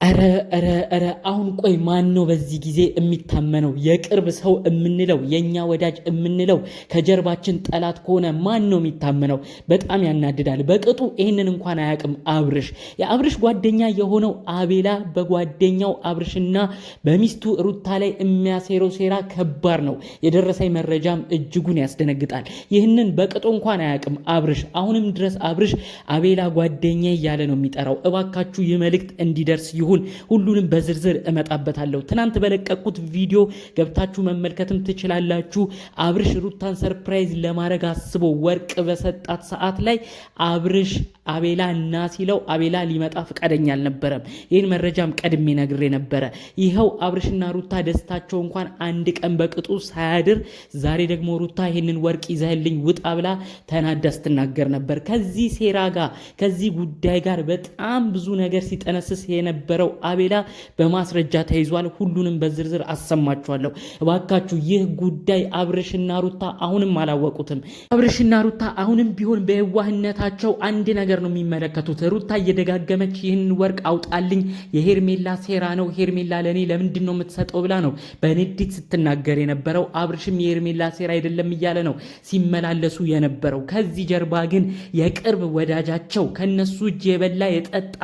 ኧረ አሁን ቆይ ማን ነው በዚህ ጊዜ የሚታመነው? የቅርብ ሰው የምንለው የኛ ወዳጅ የምንለው ከጀርባችን ጠላት ከሆነ ማን ነው የሚታመነው? በጣም ያናድዳል። በቅጡ ይህንን እንኳን አያውቅም አብርሽ። የአብርሽ ጓደኛ የሆነው አቤላ በጓደኛው አብርሽና በሚስቱ ሩታ ላይ የሚያሴረው ሴራ ከባድ ነው። የደረሰኝ መረጃም እጅጉን ያስደነግጣል። ይህንን በቅጡ እንኳን አያውቅም አብርሽ። አሁንም ድረስ አብርሽ አቤላ ጓደኛ እያለ ነው የሚጠራው። እባካችሁ ይህ መልእክት እንዲደርስ ይሁን። ሁሉንም በዝርዝር እመጣበታለሁ። ትናንት በለቀቁት ቪዲዮ ገብታችሁ መመልከትም ትችላላችሁ። አብርሽ ሩታን ሰርፕራይዝ ለማድረግ አስቦ ወርቅ በሰጣት ሰዓት ላይ አብርሽ አቤላ እና ሲለው አቤላ ሊመጣ ፈቃደኛ አልነበረም። ይህን መረጃም ቀድሜ ነግሬ ነበረ። ይኸው አብርሽና ሩታ ደስታቸው እንኳን አንድ ቀን በቅጡ ሳያድር ዛሬ ደግሞ ሩታ ይህንን ወርቅ ይዘህልኝ ውጣ ብላ ተናዳ ስትናገር ነበር። ከዚህ ሴራ ጋር ከዚህ ጉዳይ ጋር በጣም ብዙ ነገር ሲጠነስስ የነበረው አቤላ በማስረጃ ተይዟል። ሁሉንም በዝርዝር አሰማችኋለሁ። እባካችሁ ይህ ጉዳይ አብርሽና ሩታ አሁንም አላወቁትም። አብርሽና ሩታ አሁንም ቢሆን በየዋህነታቸው አንድ ነገር ነው የሚመለከቱት። ሩታ እየደጋገመች ይህን ወርቅ አውጣልኝ፣ የሄርሜላ ሴራ ነው፣ ሄርሜላ ለኔ ለምንድን ነው የምትሰጠው ብላ ነው በንዴት ስትናገር የነበረው። አብርሽም የሄርሜላ ሴራ አይደለም እያለ ነው ሲመላለሱ የነበረው። ከዚህ ጀርባ ግን የቅርብ ወዳጃቸው ከነሱ እጅ የበላ የጠጣ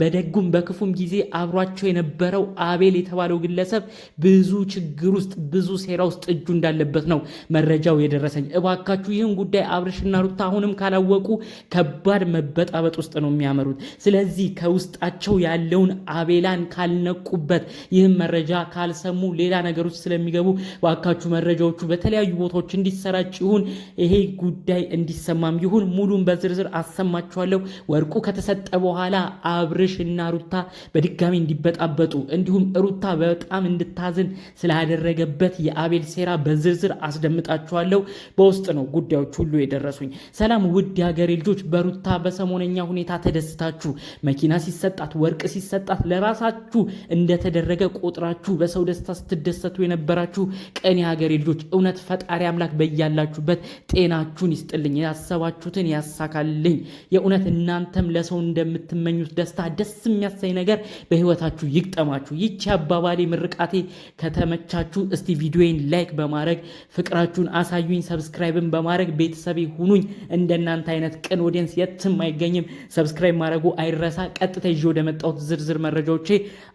በደጉም በክፉም ጊዜ አብሯቸው የነበረው አቤል የተባለው ግለሰብ ብዙ ችግር ውስጥ ብዙ ሴራ ውስጥ እጁ እንዳለበት ነው መረጃው የደረሰኝ። እባካችሁ ይህን ጉዳይ አብርሽና ሩታ አሁንም ካላወቁ ከባድ መበጣበጥ ውስጥ ነው የሚያመሩት። ስለዚህ ከውስጣቸው ያለውን አቤላን ካልነቁበት፣ ይህን መረጃ ካልሰሙ ሌላ ነገሮች ስለሚገቡ እባካችሁ መረጃዎቹ በተለያዩ ቦታዎች እንዲሰራጭ ይሁን፣ ይሄ ጉዳይ እንዲሰማም ይሁን ሙሉን በዝርዝር አሰማችኋለሁ። ወርቁ ከተሰጠ በኋላ አብርሽና ሩታ በድጋሚ እንዲበጣበጡ እንዲሁም ሩታ በጣም እንድታዝን ስላደረገበት የአቤል ሴራ በዝርዝር አስደምጣችኋለሁ። በውስጥ ነው ጉዳዮች ሁሉ የደረሱኝ። ሰላም ውድ የሀገሬ ልጆች፣ በሩታ በሰሞነኛ ሁኔታ ተደስታችሁ መኪና ሲሰጣት ወርቅ ሲሰጣት ለራሳችሁ እንደተደረገ ቆጥራችሁ በሰው ደስታ ስትደሰቱ የነበራችሁ ቀን የሀገሬ ልጆች እውነት ፈጣሪ አምላክ በያላችሁበት ጤናችሁን ይስጥልኝ፣ ያሰባችሁትን ያሳካልኝ። የእውነት እናንተም ለሰው እንደምትመኙት ደስታ ደስ የሚያሳይ ነገር በህይወታችሁ ይቅጠማችሁ። ይቺ አባባሌ ምርቃቴ ከተመቻችሁ እስቲ ቪዲዮን ላይክ በማድረግ ፍቅራችሁን አሳዩኝ። ሰብስክራይብን በማድረግ ቤተሰቤ ሁኑኝ። እንደናንተ አይነት ቅን ኦዲየንስ የትም አይገኝም። ሰብስክራይብ ማድረጉ አይረሳ። ቀጥታ ይዤ ወደ መጣሁት ዝርዝር መረጃዎቼ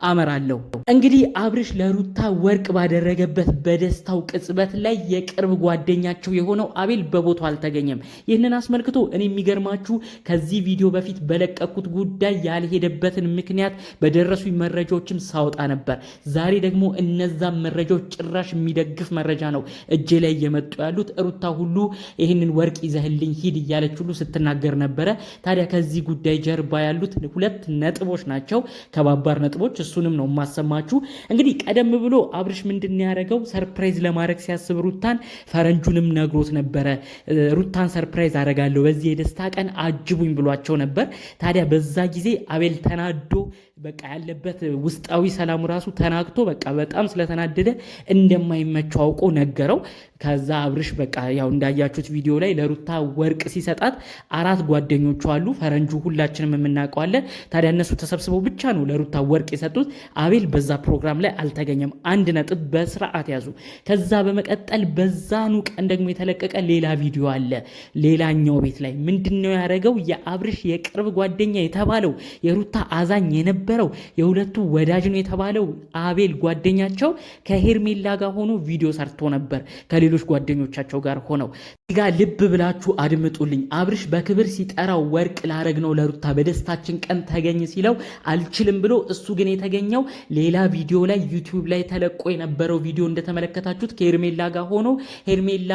አመራለሁ። እንግዲህ አብርሽ ለሩታ ወርቅ ባደረገበት በደስታው ቅጽበት ላይ የቅርብ ጓደኛቸው የሆነው አቤል በቦታው አልተገኘም። ይህንን አስመልክቶ እኔ የሚገርማችሁ ከዚህ ቪዲዮ በፊት በለቀኩት ጉዳይ ያልሄደበትን ምክንያት በደረሱ መረጃዎችም ሳወጣ ነበር። ዛሬ ደግሞ እነዛም መረጃዎች ጭራሽ የሚደግፍ መረጃ ነው እጄ ላይ እየመጡ ያሉት። ሩታ ሁሉ ይህንን ወርቅ ይዘህልኝ ሂድ እያለች ሁሉ ስትናገር ነበረ። ታዲያ ከዚህ ጉዳይ ጀርባ ያሉት ሁለት ነጥቦች ናቸው፣ ከባባር ነጥቦች። እሱንም ነው የማሰማችሁ። እንግዲህ ቀደም ብሎ አብርሽ ምንድን ያደረገው ሰርፕራይዝ ለማድረግ ሲያስብ ሩታን ፈረንጁንም ነግሮት ነበረ። ሩታን ሰርፕራይዝ አደርጋለሁ በዚህ የደስታ ቀን አጅቡኝ ብሏቸው ነበር። ታዲያ በዛ ጊዜ አቤል ተናዶ በቃ ያለበት ውስጣዊ ሰላሙ ራሱ ተናግቶ በቃ በጣም ስለተናደደ እንደማይመቸው አውቆ ነገረው። ከዛ አብርሽ በቃ ያው እንዳያችሁት ቪዲዮ ላይ ለሩታ ወርቅ ሲሰጣት 4 ጓደኞቹ አሉ። ፈረንጁ ሁላችንም የምናውቀዋለን። ታዲያ እነሱ ተሰብስበው ብቻ ነው ለሩታ ወርቅ የሰጡት። አቤል በዛ ፕሮግራም ላይ አልተገኘም። 1 ነጥብ በስርዓት ያዙ። ከዛ በመቀጠል በዛኑ ቀን ደግሞ የተለቀቀ ሌላ ቪዲዮ አለ። ሌላኛው ቤት ላይ ምንድነው ያደረገው? የአብርሽ የቅርብ ጓደኛ የተባለው የሩታ አዛኝ የነበረው የሁለቱ ወዳጅ ነው የተባለው አቤል ጓደኛቸው ከሄርሜላ ጋር ሆኖ ቪዲዮ ሰርቶ ነበር ከሌሎች ጓደኞቻቸው ጋር ሆነው። ጋር ልብ ብላችሁ አድምጡልኝ። አብርሽ በክብር ሲጠራው ወርቅ ላረግ ነው ለሩታ በደስታችን ቀን ተገኝ ሲለው አልችልም ብሎ እሱ ግን የተገኘው ሌላ ቪዲዮ ላይ ዩቲዩብ ላይ ተለቆ የነበረው ቪዲዮ እንደተመለከታችሁት ከሄርሜላ ጋር ሆኖ ሄርሜላ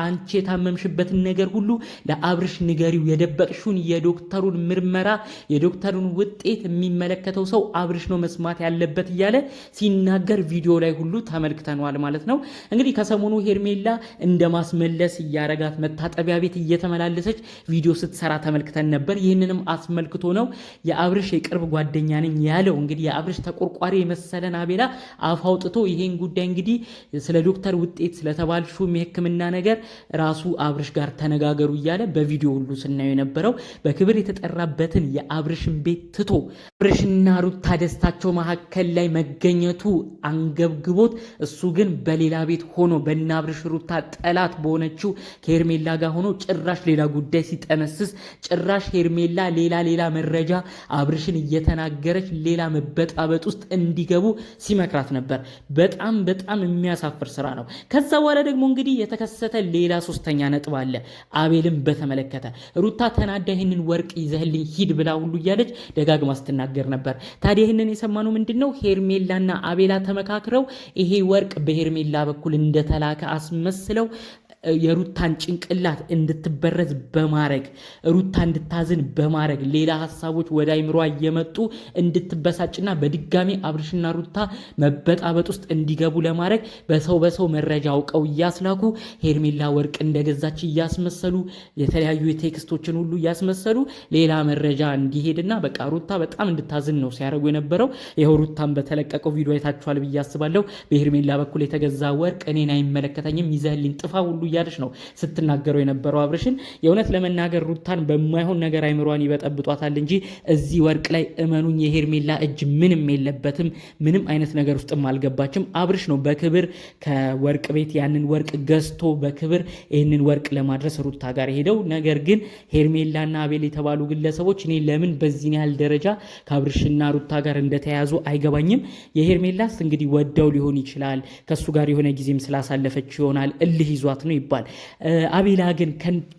አንቺ የታመምሽበትን ነገር ሁሉ ለአብርሽ ንገሪው፣ የደበቅሽውን የዶክተሩን ምርመራ የዶክተሩን ውጤት የሚመለከተው ሰው አብርሽ ነው መስማት ያለበት እያለ ሲናገር ቪዲዮ ላይ ሁሉ ተመልክተናል ማለት ነው። እንግዲህ ከሰሞኑ ሄርሜላ እንደማስመለስ እያረጋ መታጠቢያ ቤት እየተመላለሰች ቪዲዮ ስትሰራ ተመልክተን ነበር። ይህንንም አስመልክቶ ነው የአብርሽ የቅርብ ጓደኛ ነኝ ያለው። እንግዲህ የአብርሽ ተቆርቋሪ የመሰለን አቤላ አፍ አውጥቶ ይሄን ጉዳይ እንግዲህ ስለ ዶክተር ውጤት ስለተባልሹ የሕክምና ነገር ራሱ አብርሽ ጋር ተነጋገሩ እያለ በቪዲዮ ሁሉ ስናየው የነበረው በክብር የተጠራበትን የአብርሽን ቤት ትቶ አብርሽና ሩታ ሩታ ደስታቸው መካከል ላይ መገኘቱ አንገብግቦት እሱ ግን በሌላ ቤት ሆኖ በናብርሽ ሩታ ጠላት በሆነችው ከሄርሜላ ጋር ሆኖ ጭራሽ ሌላ ጉዳይ ሲጠነስስ ጭራሽ ሄርሜላ ሌላ መረጃ አብርሽን እየተናገረች ሌላ መበጣበጥ ውስጥ እንዲገቡ ሲመክራት ነበር። በጣም የሚያሳፍር ስራ ነው። ከዛ በኋላ ደግሞ እንግዲህ የተከሰተ ሌላ ሶስተኛ ነጥብ አለ። አቤልን በተመለከተ ሩታ ተናዳ ይህንን ወርቅ ይዘህልኝ ሂድ ብላ ሁሉ እያለች ደጋግማ ስትናገር ነበር። ታዲያ ይህንን የሰማነው ምንድነው? ሄርሜላና አቤላ ተመካክረው ይሄ ወርቅ በሄርሜላ በኩል እንደተላከ አስመስለው የሩታን ጭንቅላት እንድትበረዝ በማድረግ ሩታ እንድታዝን በማድረግ ሌላ ሐሳቦች ወደ አይምሯ እየመጡ እንድትበሳጭና በድጋሚ አብርሽና ሩታ መበጣበጥ ውስጥ እንዲገቡ ለማድረግ በሰው መረጃ አውቀው እያስላኩ ሄርሜላ ወርቅ እንደገዛች እያስመሰሉ የተለያዩ የቴክስቶችን ሁሉ እያስመሰሉ ሌላ መረጃ እንዲሄድና በቃ ሩታ በጣም እንድታዝን ነው ሲያደርጉ የነበረው። ይኸው ሩታን በተለቀቀው ቪዲዮ አይታችኋል ብዬ አስባለሁ። በሄርሜላ በኩል የተገዛ ወርቅ እኔን አይመለከተኝም ይዘህልኝ ጥፋ ሁሉ እያለች ነው ስትናገረው የነበረው አብርሽን። የእውነት ለመናገር ሩታን በማይሆን ነገር አይምሯን ይበጠብጧታል እንጂ እዚህ ወርቅ ላይ እመኑኝ የሄርሜላ እጅ ምንም የለበትም። ምንም አይነት ነገር ውስጥም አልገባችም። አብርሽ ነው በክብር ከወርቅ ቤት ያንን ወርቅ ገዝቶ በክብር ይህንን ወርቅ ለማድረስ ሩታ ጋር ሄደው። ነገር ግን ሄርሜላና አቤል የተባሉ ግለሰቦች እኔ ለምን በዚህ ያህል ደረጃ ከአብርሽና ሩታ ጋር እንደተያያዙ አይገባኝም። የሄርሜላስ እንግዲህ ወደው ሊሆን ይችላል፣ ከሱ ጋር የሆነ ጊዜም ስላሳለፈች ይሆናል፣ እልህ ይዟት ነው ይባል። አቤላ ግን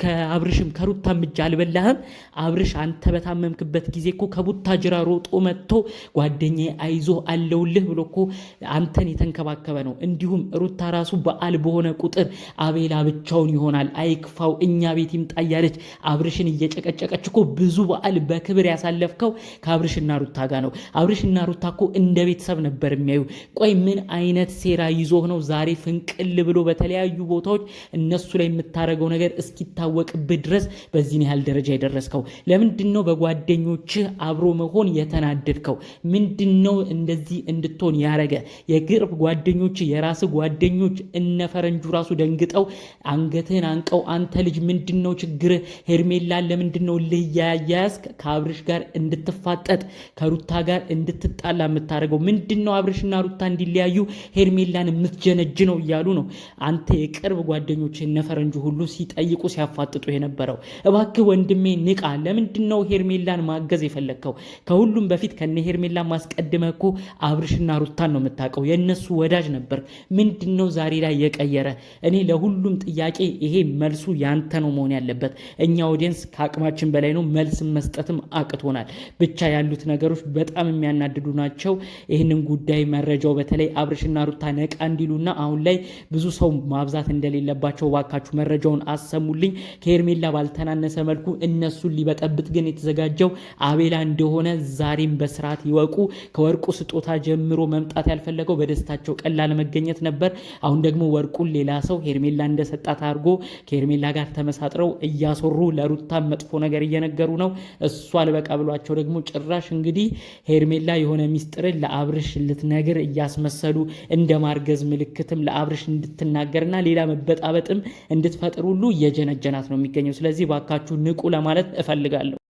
ከአብርሽም ከሩታም እጅ አልበላህም። አብርሽ አንተ በታመምክበት ጊዜ እኮ ከቡታጅራ ሮጦ መጥቶ ጓደኛዬ አይዞ አለውልህ ብሎ እኮ አንተን የተንከባከበ ነው። እንዲሁም ሩታ ራሱ በዓል በሆነ ቁጥር አቤላ ብቻውን ይሆናል አይክፋው እኛ ቤት ይምጣ እያለች አብርሽን እየጨቀጨቀች እኮ ብዙ በዓል በክብር ያሳለፍከው ከአብርሽና ሩታ ጋር ነው። አብርሽና ሩታ እኮ እንደ ቤተሰብ ነበር የሚያዩ። ቆይ ምን አይነት ሴራ ይዞህ ነው ዛሬ ፍንቅል ብሎ በተለያዩ ቦታዎች እነሱ ላይ የምታደርገው ነገር እስኪታወቅብህ ድረስ በዚህ ያህል ደረጃ የደረስከው? ለምንድነው በጓደኞችህ አብሮ መሆን የተናደድከው? ምንድነው እንደዚህ እንድትሆን ያረገ? የቅርብ ጓደኞች የራስ ጓደኞች እነ ፈረንጁ ራሱ ደንግጠው አንገትህን አንቀው አንተ ልጅ ምንድነው ችግር? ሄርሜላን ለምንድነው ልያያያስክ ከአብርሽ ጋር እንድትፋጠጥ ከሩታ ጋር እንድትጣላ የምታደርገው? ምንድነው አብርሽና ሩታ እንዲለያዩ ሄርሜላን የምትጀነጅነው እያሉ ነው አንተ የቅርብ ጓደኞች እነ ፈረንጁ ሁሉ ሲጠይቁ ሲያፋጥጡ የነበረው። እባክህ ወንድሜ ንቃ። ለምንድነው ሄርሜላን ማገዝ የፈለግከው? ከሁሉም በፊት ከነ ሄርሜላ ማስቀድመህ እኮ አብርሽና ሩታን ነው የምታውቀው፣ የነሱ ወዳጅ ነበር። ምንድነው ዛሬ ላይ የቀየረ? እኔ ለሁሉም ጥያቄ ይሄ መልሱ ያንተ ነው መሆን ያለበት። እኛ ኦዲየንስ ከአቅማችን በላይ ነው፣ መልስ መስጠትም አቅቶናል። ብቻ ያሉት ነገሮች በጣም የሚያናድዱ ናቸው። ይህንን ጉዳይ መረጃው በተለይ አብርሽና ሩታ ነቃ እንዲሉና አሁን ላይ ብዙ ሰው ማብዛት እንደሌለባቸው ባካችሁ መረጃውን አሰሙልኝ። ከሄርሜላ ባልተናነሰ መልኩ እነሱን ሊበጠብጥ ግን የተዘጋጀው አቤላ እንደሆነ ዛሬም በስርዓት ይወቁ። ከወርቁ ስጦታ ጀምሮ መምጣት ያልፈለገው በደስታቸው ቀላል መገኘት ነበር። አሁን ደግሞ ወርቁን ሌላ ሰው ሄርሜላ እንደሰጣት አድርጎ ከሄርሜላ ጋር ተመሳጥረው እያሶሩ ለሩታ መጥፎ ነገር እየነገሩ ነው። እሷ አልበቃ ብሏቸው ደግሞ ጭራሽ እንግዲህ ሄርሜላ የሆነ ሚስጥርን ለአብርሽ ልትነግር እያስመሰሉ እንደ ማርገዝ ምልክትም ለአብርሽ እንድትናገርና ሌላ መበጣበጥም እንድትፈጥር ሁሉ እየጀነጀናት ነው የሚገኘው። ስለዚህ ባካችሁ ንቁ ለማለት እፈልጋለሁ።